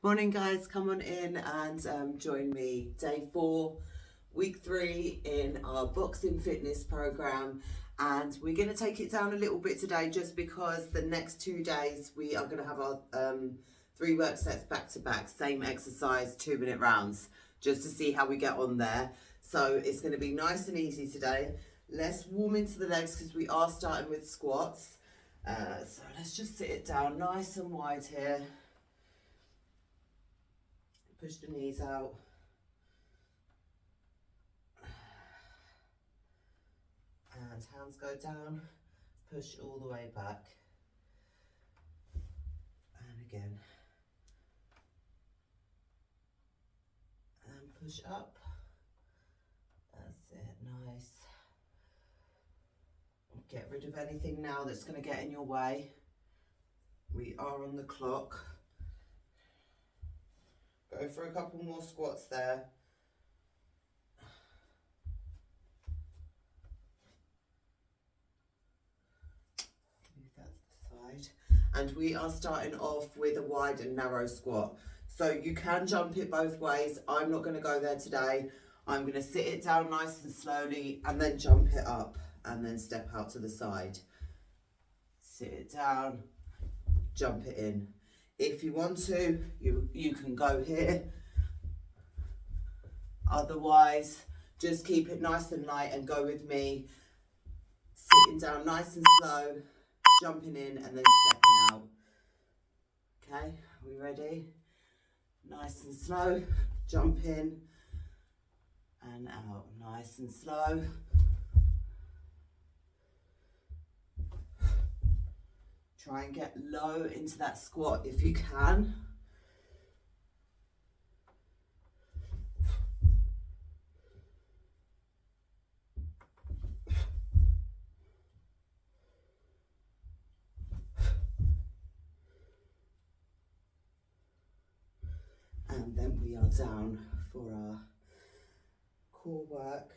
Morning, guys. Come on in and join me. Day 4, week 3 in our boxing fitness program. And we're going to take it down a little bit today just because the next 2 days we are going to have our 3 work sets back to back, same exercise, 2-minute rounds, just to see how we get on there. So it's going to be nice and easy today. Let's warm into the legs because we are starting with squats. So let's just sit it down nice and wide here. Push the knees out. And hands go down. Push all the way back. And again. And push up. That's it, nice. Get rid of anything now that's going to get in your way. We are on the clock. Go for a couple more squats there. Move that to the side. And we are starting off with a wide and narrow squat. So you can jump it both ways. I'm not going to go there today. I'm going to sit it down nice and slowly and then jump it up and then step out to the side. Sit it down, jump it in. If you want to, you can go here. Otherwise, just keep it nice and light and go with me. Sitting down nice and slow, jumping in and then stepping out. Okay, are we ready? Nice and slow, jump in and out. Nice and slow. Try and get low into that squat if you can. And then we are down for our core work.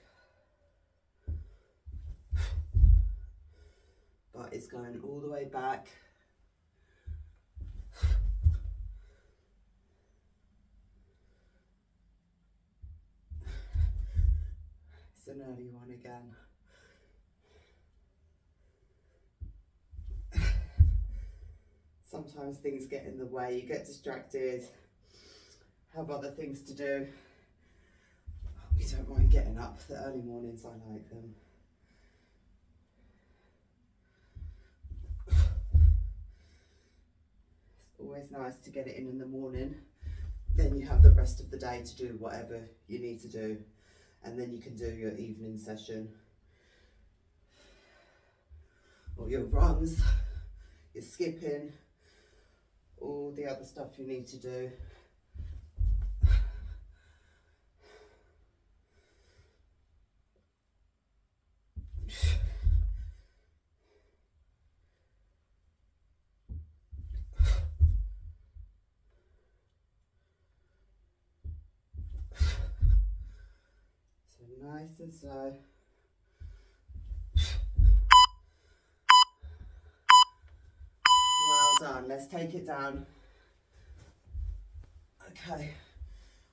But it's going all the way back. It's an early one again. Sometimes things get in the way, you get distracted, have other things to do. We don't mind getting up. The early mornings, I like them. It's always nice to get it in the morning. Then you have the rest of the day to do whatever you need to do. And then you can do your evening session. Or your runs, your skipping, all the other stuff you need to do. So nice and slow. Well done, let's take it down. Okay,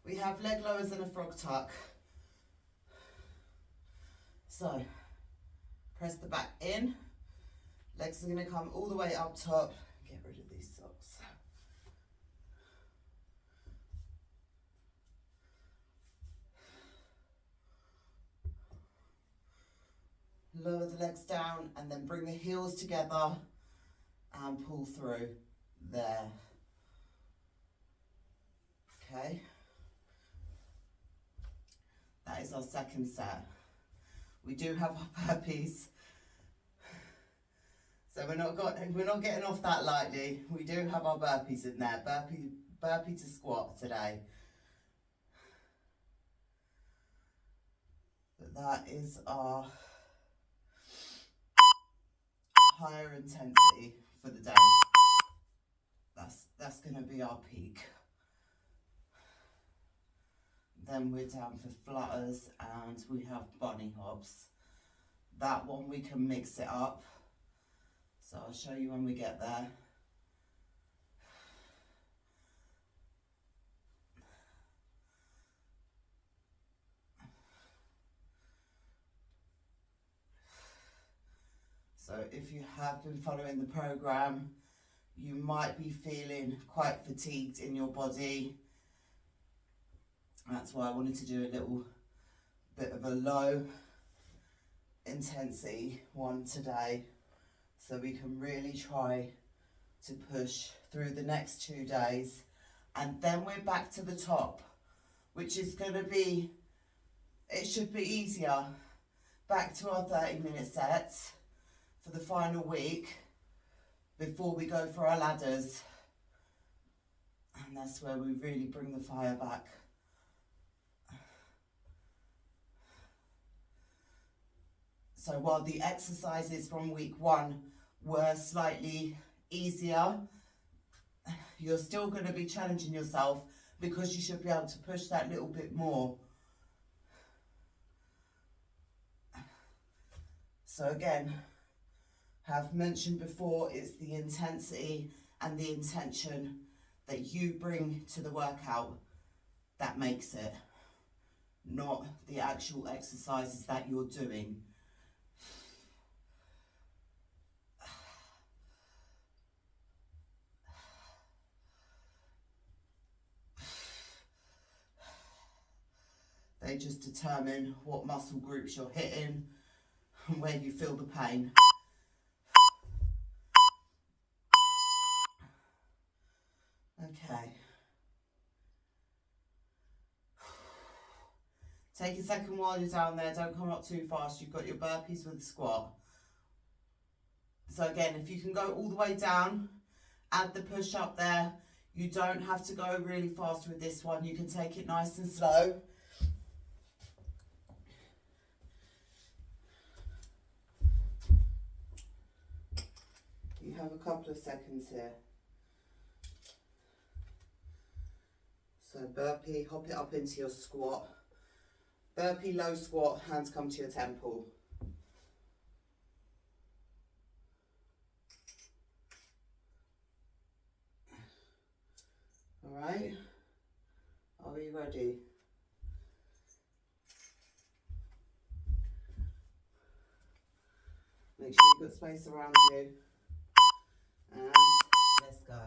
we have leg lowers and a frog tuck. So, press the back in. Legs are going to come all the way up top. Get rid of these socks. Lower the legs down and then bring the heels together and pull through there. Okay. That is our second set. We do have our burpees. So we're not getting off that lightly. We do have our burpees in there. Burpee to squat today. But that is our higher intensity for the day. That's going to be our peak. Then we're down for flutters and we have bunny hops. That one we can mix it up. So I'll show you when we get there. if you have been following the program, you might be feeling quite fatigued in your body. That's why I wanted to do a little bit of a low intensity one today, so we can really try to push through the next 2 days, and then we're back to the top, which is going to be, it should be easier, back to our 30-minute sets for the final week before we go for our ladders, and that's where we really bring the fire back. So while the exercises from week 1 were slightly easier, you're still going to be challenging yourself because you should be able to push that little bit more. So again, have mentioned before, it's the intensity and the intention that you bring to the workout that makes it, not the actual exercises that you're doing. They just determine what muscle groups you're hitting and where you feel the pain. Okay. Take a second while you're down there, don't come up too fast. You've got your burpees with the squat. So again, if you can go all the way down, add the push up there. You don't have to go really fast with this one. You can take it nice and slow. You have a couple of seconds here. So burpee, hop it up into your squat. Burpee, low squat, hands come to your temple. All right, are we ready? Make sure you've got space around you. And let's go.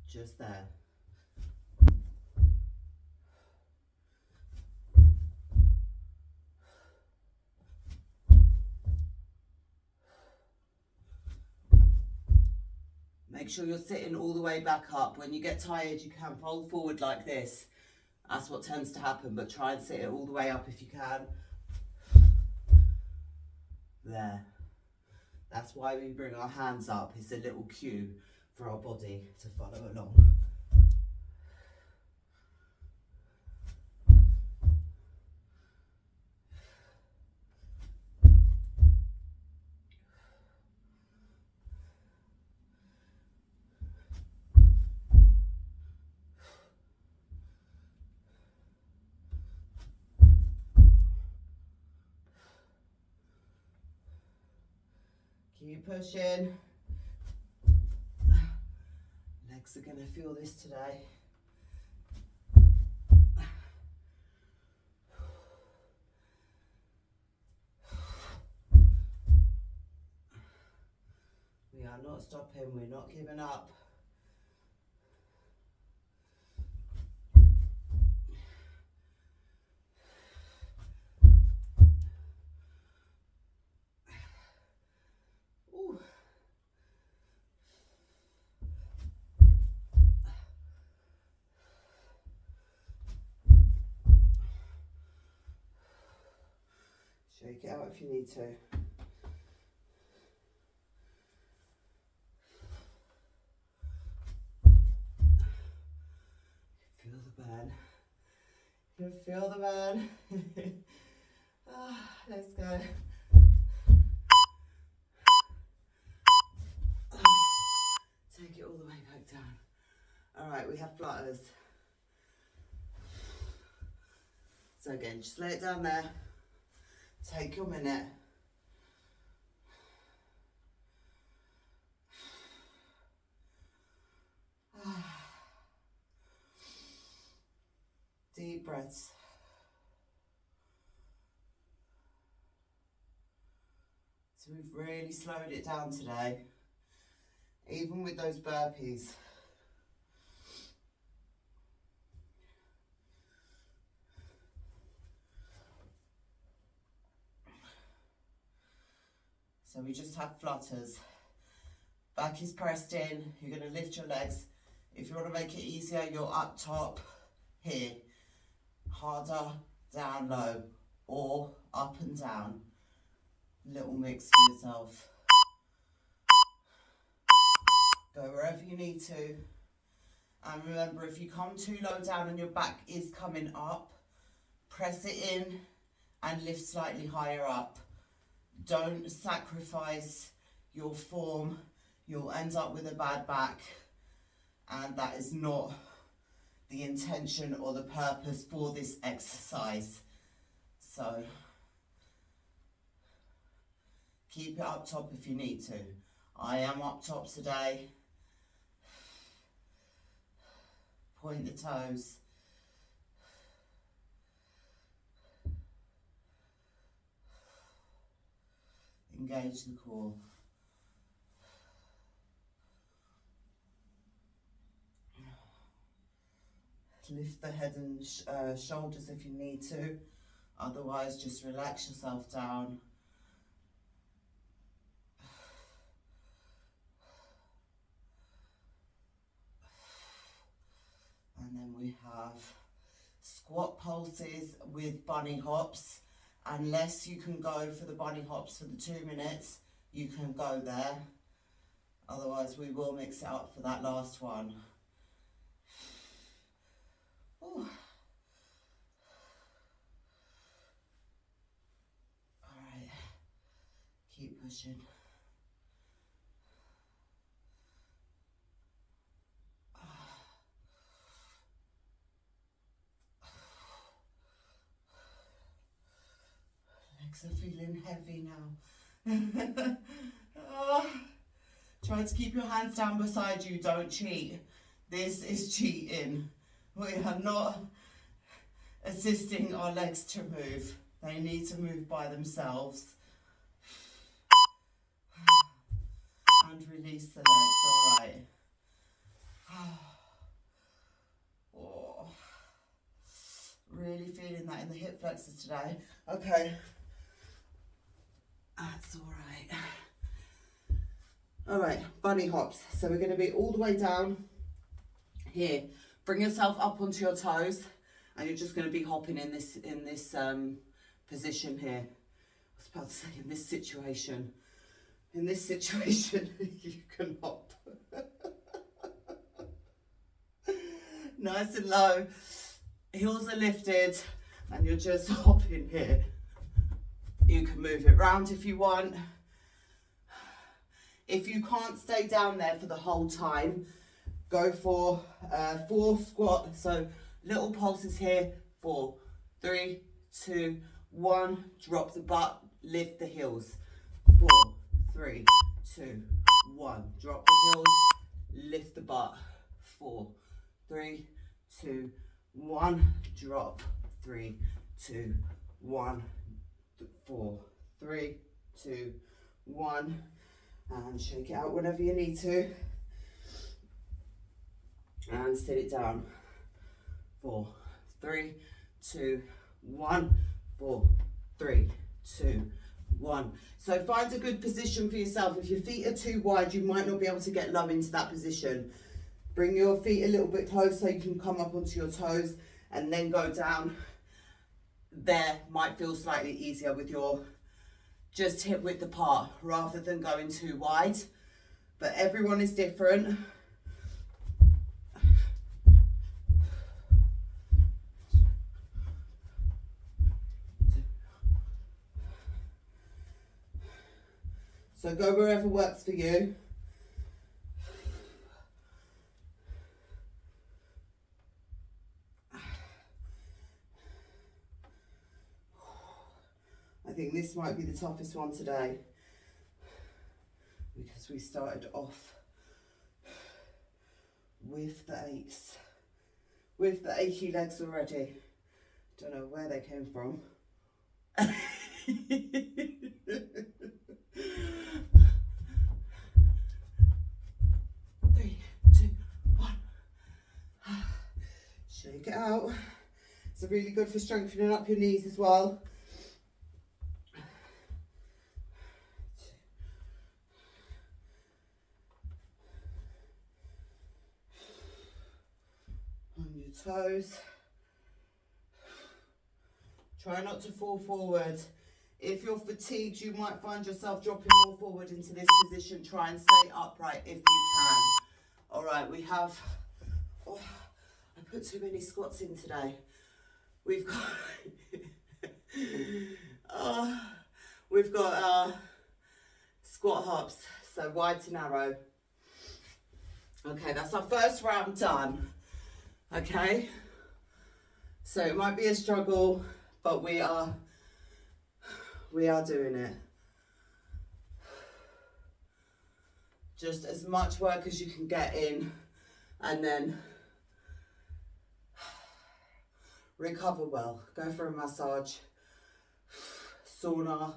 Just there. Make sure you're sitting all the way back up. When you get tired, you can fold forward like this. That's what tends to happen, but try and sit it all the way up if you can. There. That's why we bring our hands up. It's a little cue for our body to follow along. Keep pushing. Legs are going to feel this today. We are not stopping, we're not giving up. Ooh. Shake it out if you need to. Feel the burn. You can feel the burn. Let's go. Take it all the way back down. All right, we have flutters. So again, just lay it down there. Take your minute. Deep breaths. So we've really slowed it down today, even with those burpees. So we just have flutters. Back is pressed in, you're going to lift your legs. If you want to make it easier, you're up top here. Harder, down low, or up and down. Little mix for yourself. Go wherever you need to. And remember, if you come too low down and your back is coming up, press it in and lift slightly higher up. Don't sacrifice your form. You'll end up with a bad back, and that is not the intention or the purpose for this exercise. So keep it up top if you need to. I am up top today. Point the toes. Engage the core. Lift the head and shoulders if you need to. Otherwise, just relax yourself down. And then we have squat pulses with bunny hops. Unless you can go for the bunny hops for the 2 minutes, you can go there. Otherwise, we will mix it up for that last one. Ooh. All right, keep pushing. Legs are feeling heavy now. Try to keep your hands down beside you, don't cheat. This is cheating. We are not assisting our legs to move. They need to move by themselves. And release the legs, all right. Oh, really feeling that in the hip flexors today. Okay. That's all right. All right, bunny hops. So we're going to be all the way down here. Bring yourself up onto your toes, and you're just going to be hopping in this position here. I was about to say in this situation. In this situation, you can hop. Nice and low. Heels are lifted, and you're just hopping here. You can move it round if you want. If you can't stay down there for the whole time, go for 4 squat. So little pulses here. 4, 3, 2, 1. Drop the butt, lift the heels. 4, 3, 2, 1. Drop the heels, lift the butt. 4, 3, 2, 1. Drop. 3, 2, 1. 4, 3, 2, 1. And shake it out whenever you need to. And sit it down. 4, 3, 2, 1. 4, 3, 2, 1. So find a good position for yourself. If your feet are too wide, you might not be able to get low into that position. Bring your feet a little bit close so you can come up onto your toes and then go down. There might feel slightly easier with your just hip width apart rather than going too wide. But everyone is different. So go wherever works for you. I think this might be the toughest one today because we started off with the aches, with the achy legs already. Don't know where they came from. Shake it out. It's really good for strengthening up your knees as well. On your toes. Try not to fall forward. If you're fatigued, you might find yourself dropping more forward into this position. Try and stay upright if you can. All right, we have, oh, I put too many squats in today. We've got, we've got squat hops, so wide to narrow. Okay, that's our first round done. Okay, so it might be a struggle, but we are doing it. Just as much work as you can get in, and then recover well. Go for a massage, sauna,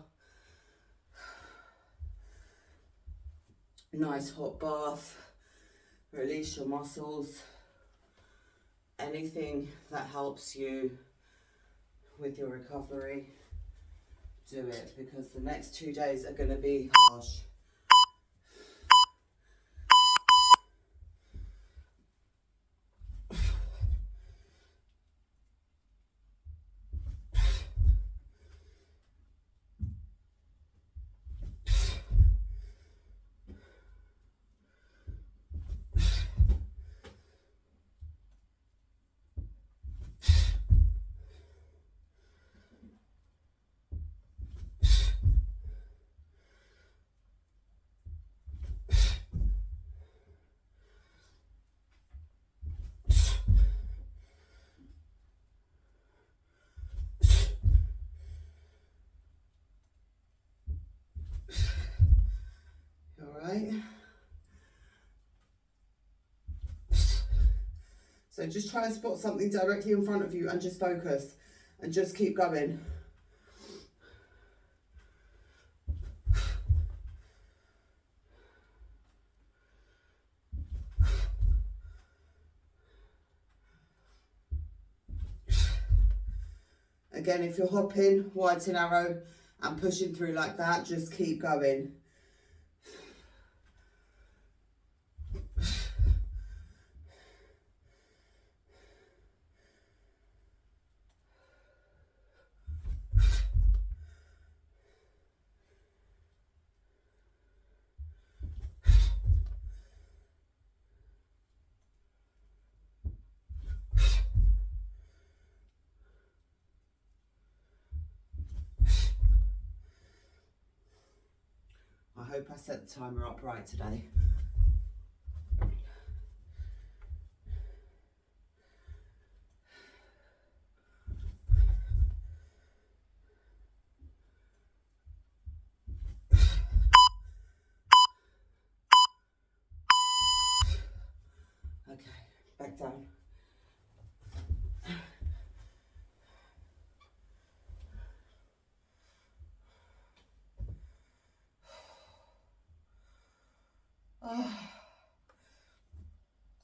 nice hot bath, release your muscles. Anything that helps you with your recovery, do it, because the next 2 days are going to be harsh. Alright, so just try and spot something directly in front of you and just focus and just keep going. Again, if you're hopping wide to narrow and pushing through like that, just keep going. I hope I set the timer up right today. Okay, back down.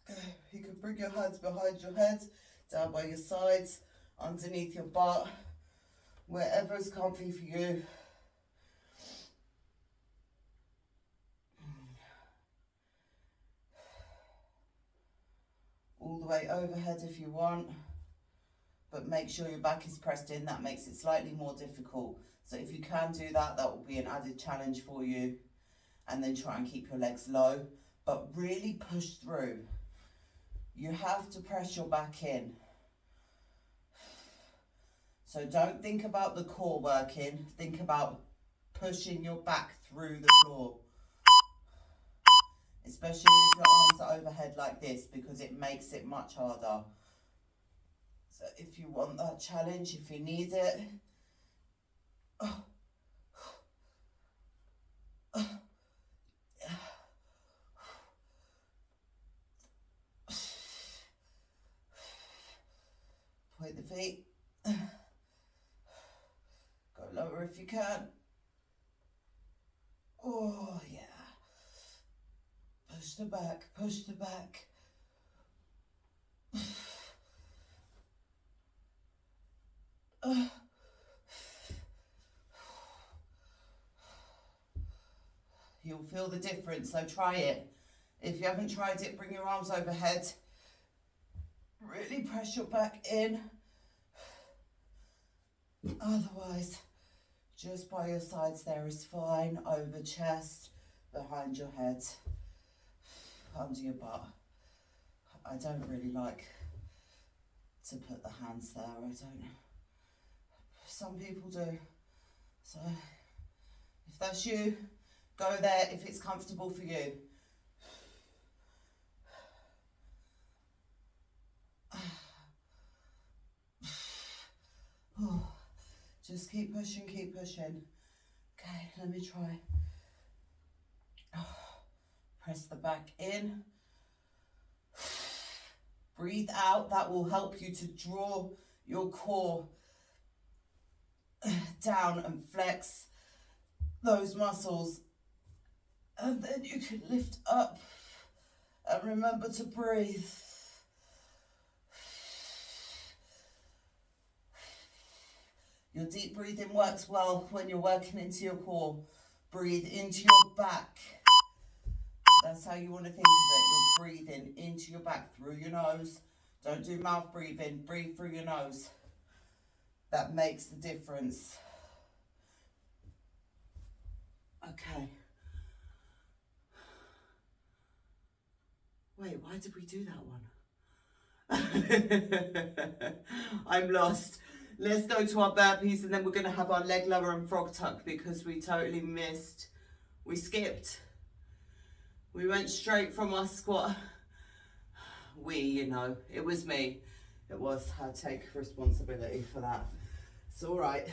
Okay, you can bring your hands behind your head, down by your sides, underneath your butt, wherever is comfy for you. All the way overhead if you want, but make sure your back is pressed in. That makes it slightly more difficult. So if you can do that, that will be an added challenge for you. And then try and keep your legs low, but really push through. You have to press your back in. So don't think about the core working, think about pushing your back through the floor. Especially if your arms are overhead like this, because it makes it much harder. So if you want that challenge, if you need it, point the feet, go lower if you can. Oh yeah, push the back, push the back. You'll feel the difference, so try it. If you haven't tried it, bring your arms overhead. Really press your back in. Otherwise, just by your sides there is fine. Over chest, behind your head, under your butt. I don't really like to put the hands there, I don't. Some people do. So, if that's you, go there if it's comfortable for you. Oh, just keep pushing, keep pushing. Okay, let me try. Oh, press the back in. Breathe out. That will help you to draw your core down and flex those muscles. And then you can lift up and remember to breathe. Your deep breathing works well when you're working into your core. Breathe into your back. That's how you want to think of it. You're breathing into your back through your nose. Don't do mouth breathing. Breathe through your nose. That makes the difference. Okay. Wait, why did we do that one? I'm lost. Let's go to our burpees and then we're going to have our leg lower and frog tuck because we totally missed. We skipped. We went straight from our squat. You know, it was me. It was. I take responsibility for that. It's all right.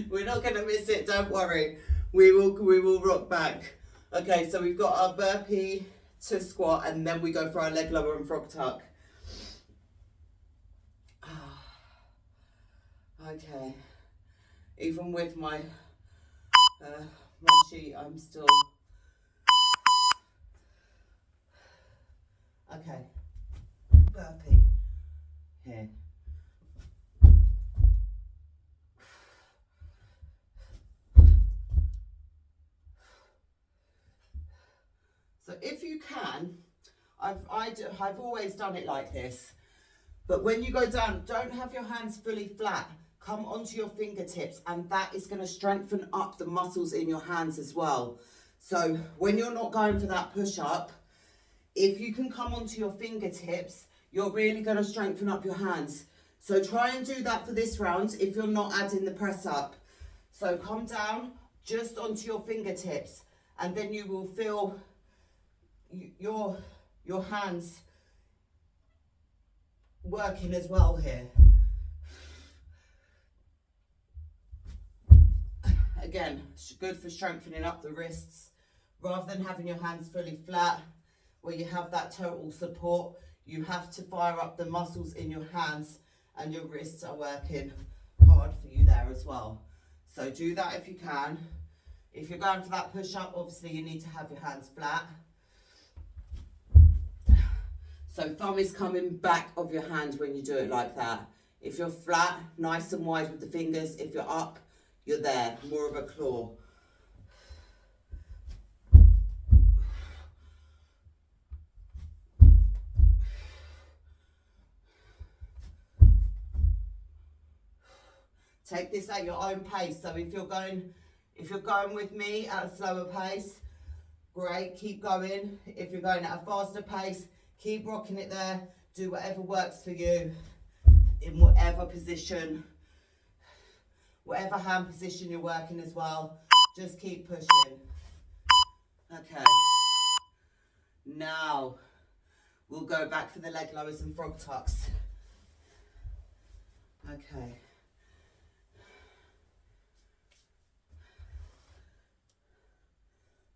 We're not going to miss it. Don't worry. We will rock back. Okay, so we've got our burpee to squat and then we go for our leg lower and frog tuck. Okay. Even with my sheet, I'm still. Okay. Burpee. Here. So if you can, I've always done it like this, but when you go down, don't have your hands fully flat. Come onto your fingertips, and that is going to strengthen up the muscles in your hands as well. So when you're not going for that push-up, if you can come onto your fingertips, you're really going to strengthen up your hands. So try and do that for this round if you're not adding the press up. So come down just onto your fingertips, and then you will feel your hands working as well here. Again, good for strengthening up the wrists. Rather than having your hands fully flat, where you have that total support, you have to fire up the muscles in your hands and your wrists are working hard for you there as well. So do that if you can. If you're going for that push-up, obviously you need to have your hands flat. So thumb is coming back of your hand when you do it like that. If you're flat, nice and wide with the fingers. If you're up, you're there, more of a claw. Take this at your own pace. So if you're going with me at a slower pace, great, keep going. If you're going at a faster pace, keep rocking it there. Do whatever works for you in whatever position, whatever hand position you're working as well. Just keep pushing. Okay. Now we'll go back for the leg lowers and frog tucks. Okay.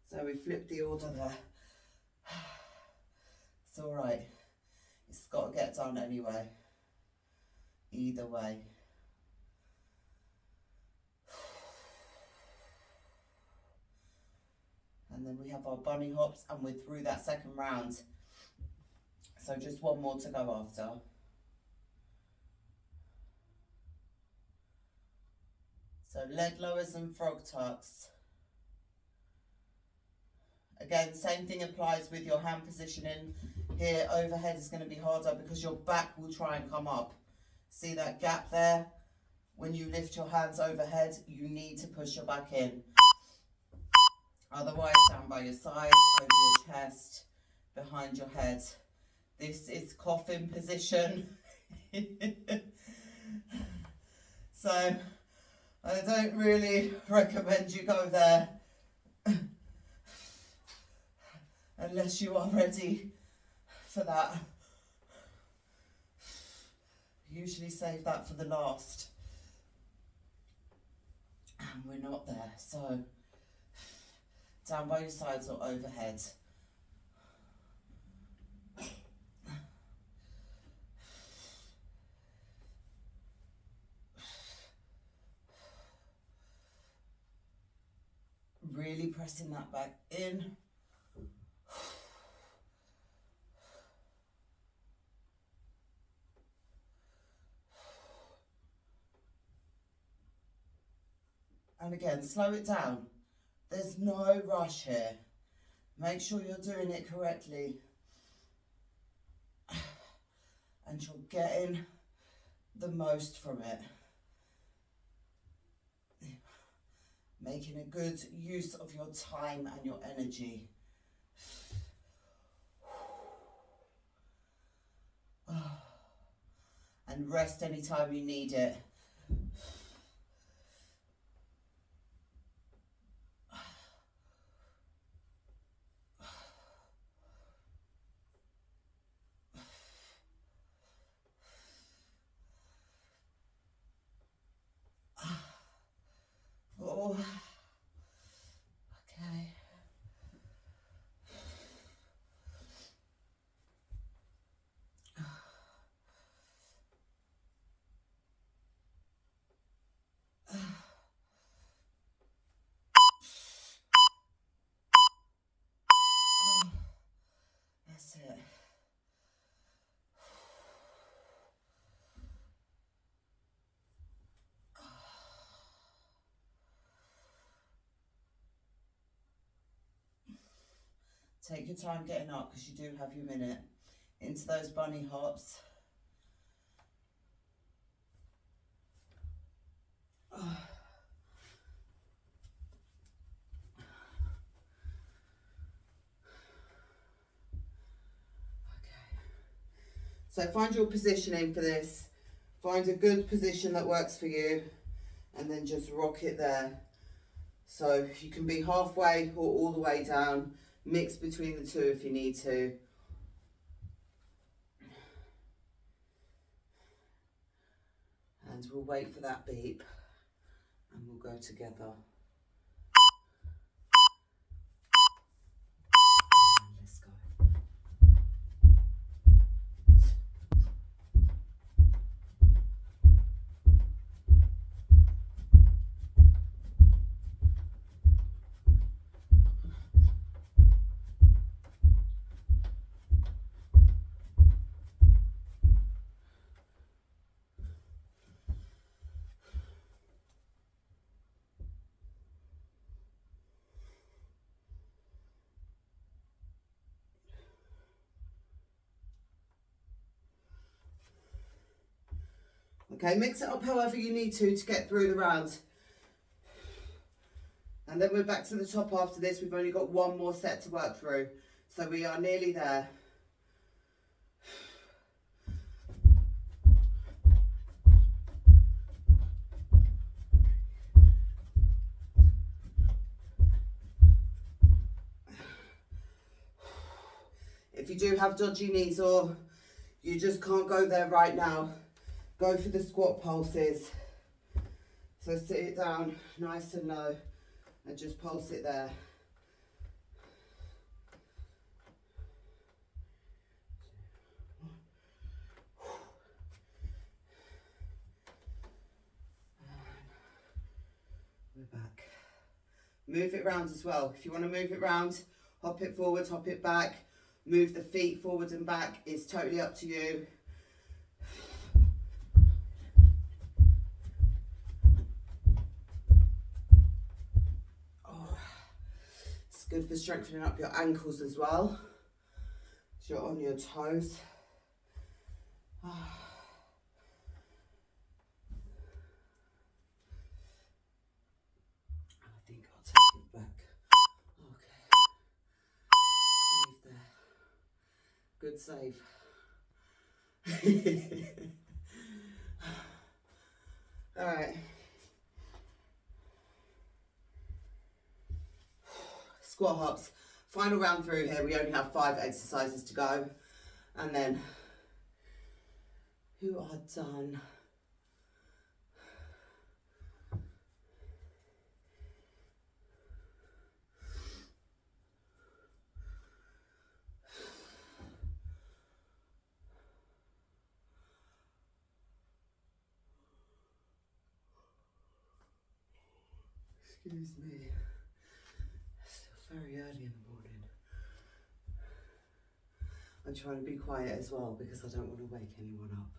So we flipped the order there. It's all right. It's got to get done anyway. Either way. And then we have our bunny hops and we're through that second round. So just one more to go after. So leg lowers and frog tucks. Again, same thing applies with your hand positioning. Here, overhead is going to be harder because your back will try and come up. See that gap there? When you lift your hands overhead, you need to push your back in. Otherwise, down by your sides, over your chest, behind your head. This is coffin position. So, I don't really recommend you go there unless you are ready for that. Usually save that for the last. And we're not there. So, down by your sides or overhead. Really pressing that back in. And again, slow it down. There's no rush here. Make sure you're doing it correctly. And you're getting the most from it. Making a good use of your time and your energy. And rest anytime you need it. Oh, okay. That's it. Take your time getting up because you do have your minute. Into those bunny hops. So find your positioning for this. Find a good position that works for you and then just rock it there. So you can be halfway or all the way down. Mix between the two if you need to. And we'll wait for that beep and we'll go together. Let's go. Okay, mix it up however you need to get through the round. And then we're back to the top after this. We've only got one more set to work through. So we are nearly there. If you do have dodgy knees or you just can't go there right now, go for the squat pulses. So sit it down nice and low and just pulse it there. We're back. Move it round as well. If you want to move it round, hop it forward, hop it back. Move the feet forward and back. It's totally up to you. good for strengthening up your ankles as well. So you're on your toes. I think I'll take it back. Okay. Save there. Good save. Alright. Squat hops. Final round through here. We only have 5 exercises to go. And then you are done. Excuse me. It's still very early in the morning. I'm trying to be quiet as well because I don't want to wake anyone up.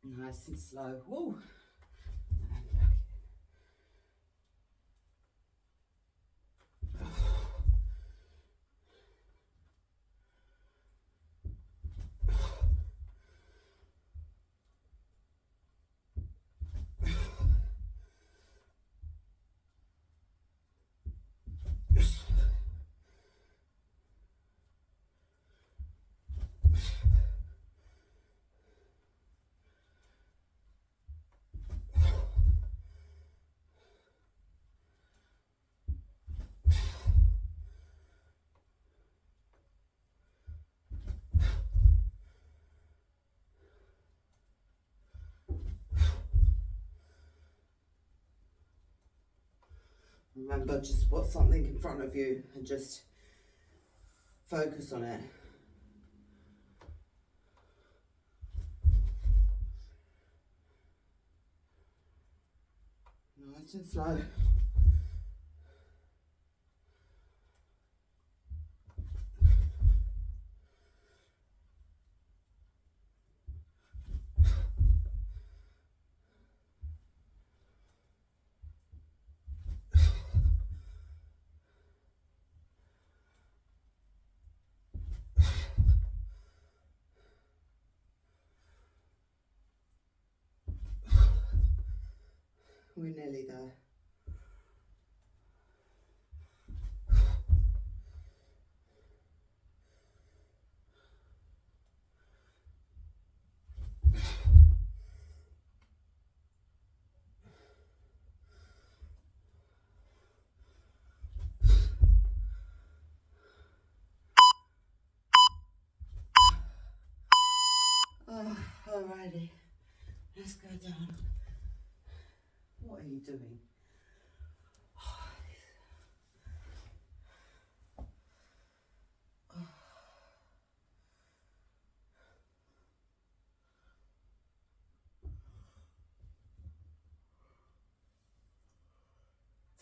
Nice and slow. Woo. Remember, just put something in front of you and just focus on it. Nice and slow. We're nearly there. Oh, alrighty. Let's go down. What are you doing?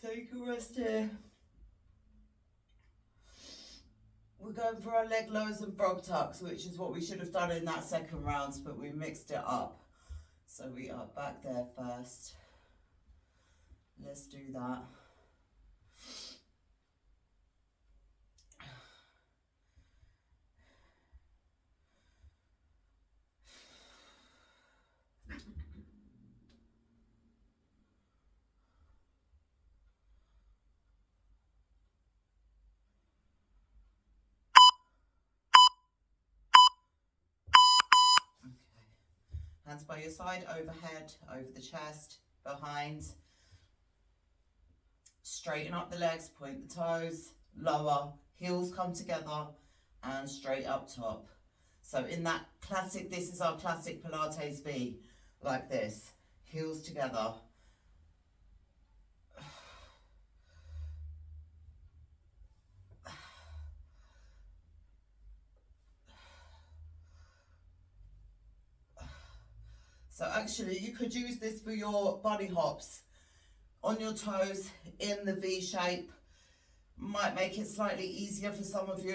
Take a rest here. We're going for our leg lowers and frog tucks, which is what we should have done in that second round, but we mixed it up. So we are back there first. Let's do that. Hands by your side, overhead, over the chest, behind. Straighten up the legs, point the toes, lower, heels come together, and straight up top. So in that classic, this is our classic Pilates V, like this, heels together. So actually you could use this for your bunny hops. On your toes, in the V shape. Might make it slightly easier for some of you.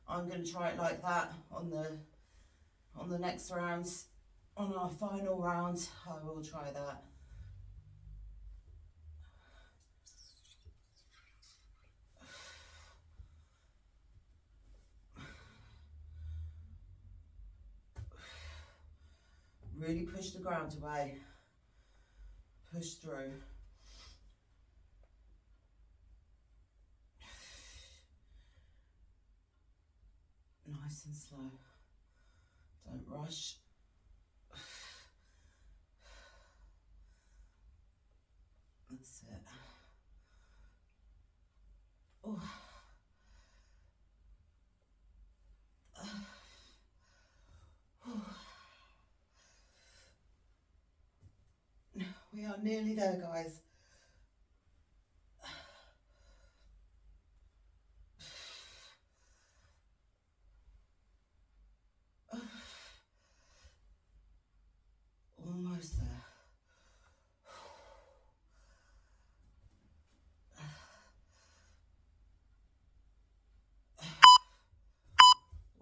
I'm going to try it like that on the next rounds. On our final round, I will try that. Really push the ground away. Push through. Nice and slow. Don't rush. That's it. Oh. We are nearly there, guys. Almost there.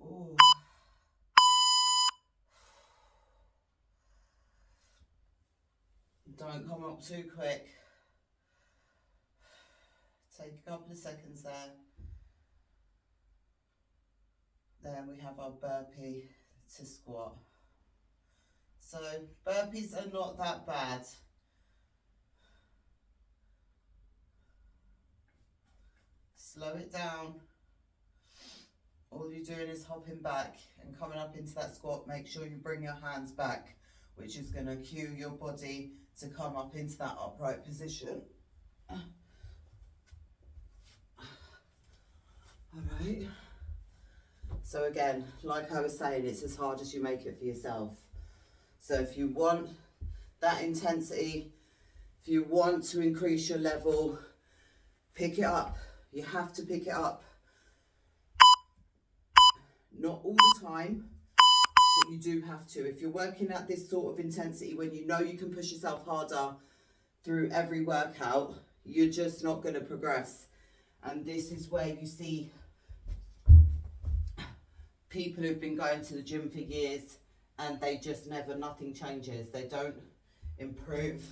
Oh. Don't come up too quick. Take a couple of seconds there. Then we have our burpee to squat. So burpees are not that bad. Slow it down. All you're doing is hopping back and coming up into that squat. Make sure you bring your hands back, which is going to cue your body to come up into that upright position. All right. So again, like I was saying, it's as hard as you make it for yourself. So if you want that intensity, if you want to increase your level, pick it up. You have to pick it up. Not all the time, but you do have to. If you're working at this sort of intensity when you know you can push yourself harder through every workout, you're just not going to progress. And this is where you see people who've been going to the gym for years and they just nothing changes. They don't improve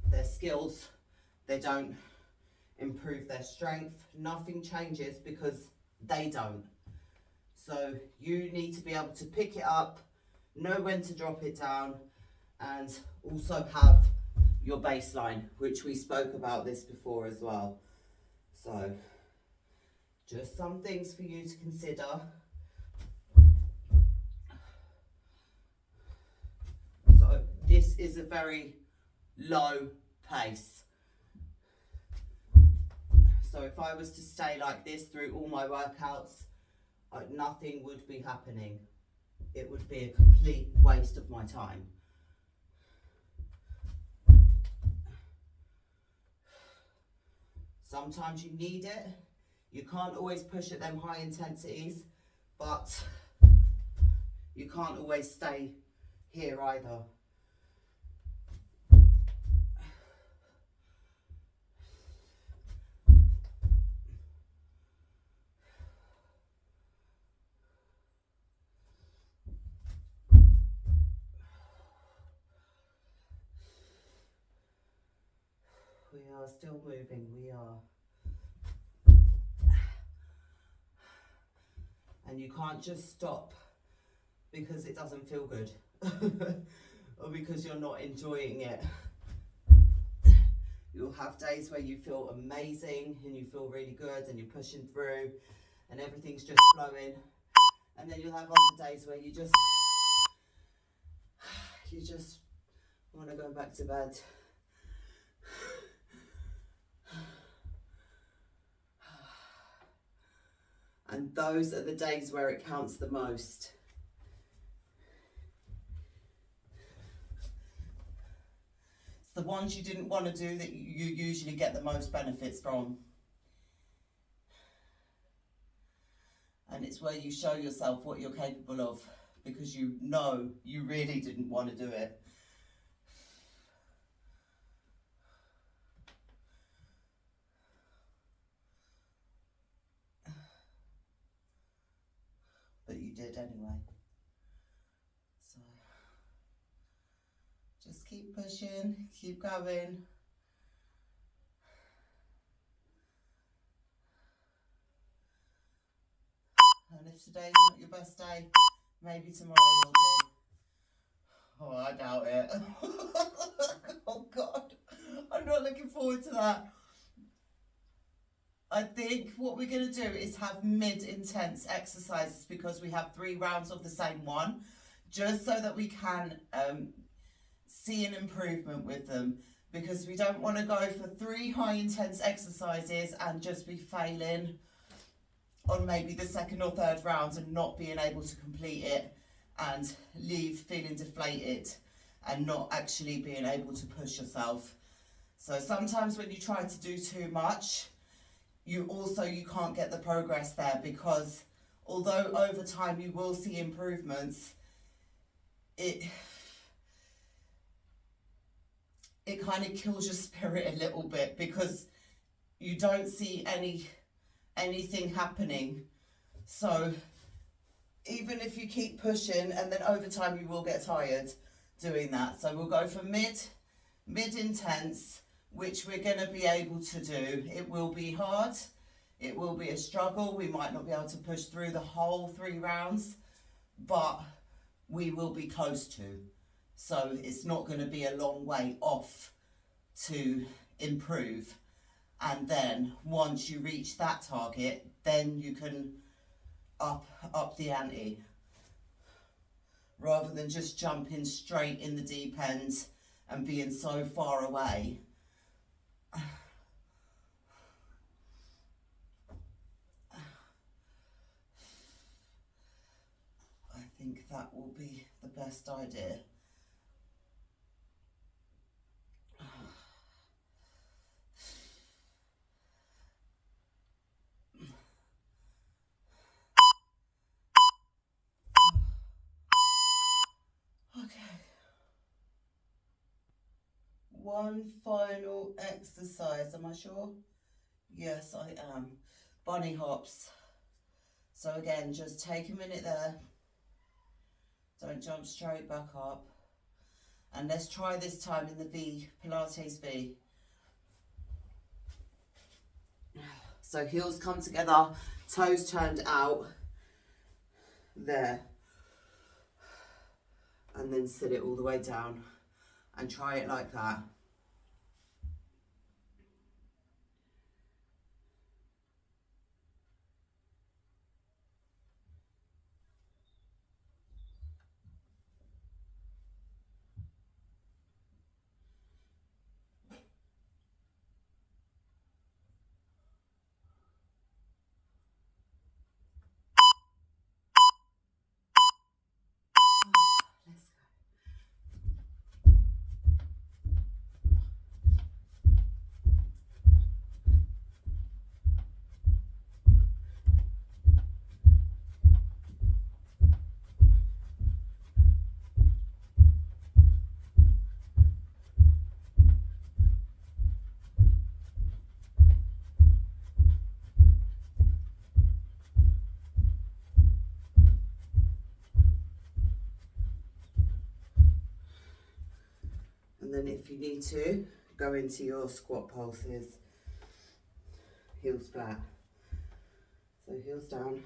their skills. They don't improve their strength. Nothing changes because they don't. So you need to be able to pick it up, know when to drop it down, and also have your baseline, which we spoke about this before as well. So just some things for you to consider. So this is a very low pace. So if I was to stay like this through all my workouts, nothing would be happening. It would be a complete waste of my time. Sometimes you need it. You can't always push at them high intensities, but you can't always stay here either. We are still moving, we are. And you can't just stop because it doesn't feel good or because you're not enjoying it. You'll have days where you feel amazing and you feel really good and you're pushing through and everything's just flowing. And then you'll have other days where you just want to go back to bed. And those are the days where it counts the most. It's the ones you didn't want to do that you usually get the most benefits from. And it's where you show yourself what you're capable of because you know you really didn't want to do it. did anyway. So just keep pushing, keep going. And if today's not your best day, maybe tomorrow will be. Oh, I doubt it. Oh God, I'm not looking forward to that. I think what we're going to do is have mid-intense exercises because we have 3 rounds of the same one, just so that we can see an improvement with them, because we don't want to go for 3 high-intense exercises and just be failing on maybe the 2nd or 3rd round and not being able to complete it and leave feeling deflated and not actually being able to push yourself. So sometimes when you try to do too much, you can't get the progress there, because although over time you will see improvements, it kind of kills your spirit a little bit, because you don't see anything happening. So even if you keep pushing, and then over time you will get tired doing that. So we'll go for mid-intense, which we're going to be able to do. It will be hard, it will be a struggle. We might not be able to push through the whole 3 rounds, but we will be close to. So it's not going to be a long way off to improve. And then once you reach that target, then you can up the ante, rather than just jumping straight in the deep end and being so far away. I think that will be the best idea. Okay. One final exercise, am I sure? Yes, I am. Bunny hops. So again, just take a minute there. Don't jump straight back up. And let's try this time in the V, Pilates V. So heels come together, toes turned out. There. And then sit it all the way down. And try it like that. And then if you need to, go into your squat pulses, heels flat. So heels down.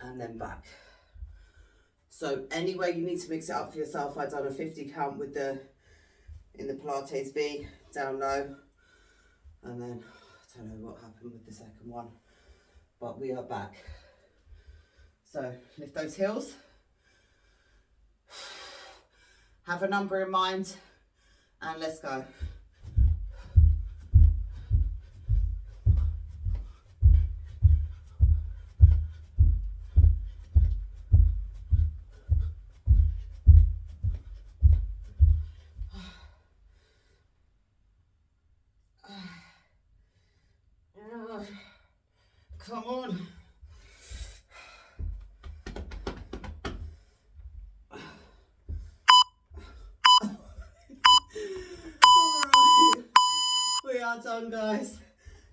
And then back. So any way you need to mix it up for yourself. I've done a 50 count with in the Pilates V, down low. And then, I don't know what happened with the second one, but we are back. So lift those heels. Have a number in mind, and let's go. Come on. Alright, we are done, guys.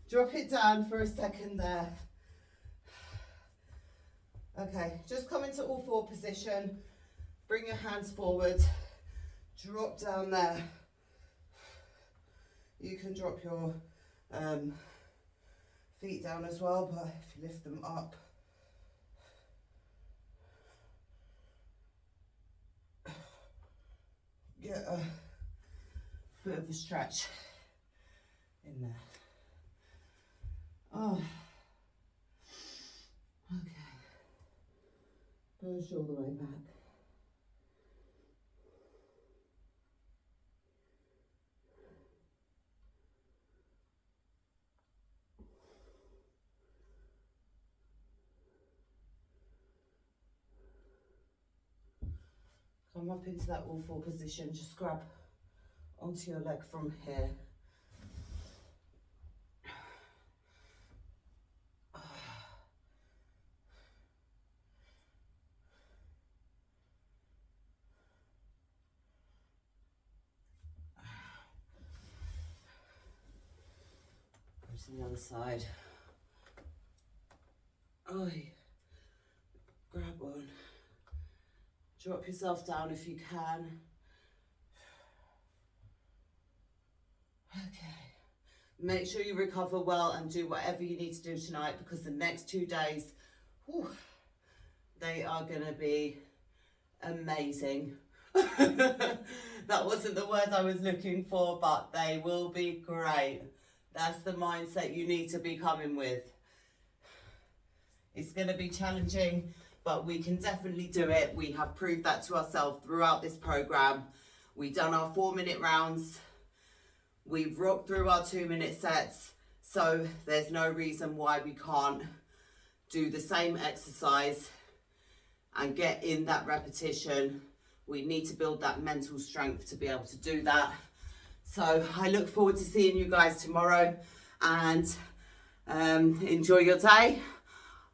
Drop it down for a second there. Okay, just come into all four position. Bring your hands forward. Drop down there. You can drop your feet down as well, but if you lift them up, get a bit of a stretch in there. Oh, okay. Push all the way back. Come up into that all four position, just grab onto your leg from here. Go to the other side. Oi. Grab one. Drop yourself down if you can. Okay. Make sure you recover well and do whatever you need to do tonight, because the next 2 days, whew, they are going to be amazing. That wasn't the word I was looking for, but they will be great. That's the mindset you need to be coming with. It's going to be challenging, but we can definitely do it. We have proved that to ourselves throughout this program. We've done our 4-minute rounds. We've rocked through our 2-minute sets. So there's no reason why we can't do the same exercise and get in that repetition. We need to build that mental strength to be able to do that. So I look forward to seeing you guys tomorrow, and enjoy your day.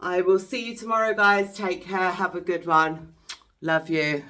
I will see you tomorrow, guys. Take care. Have a good one. Love you.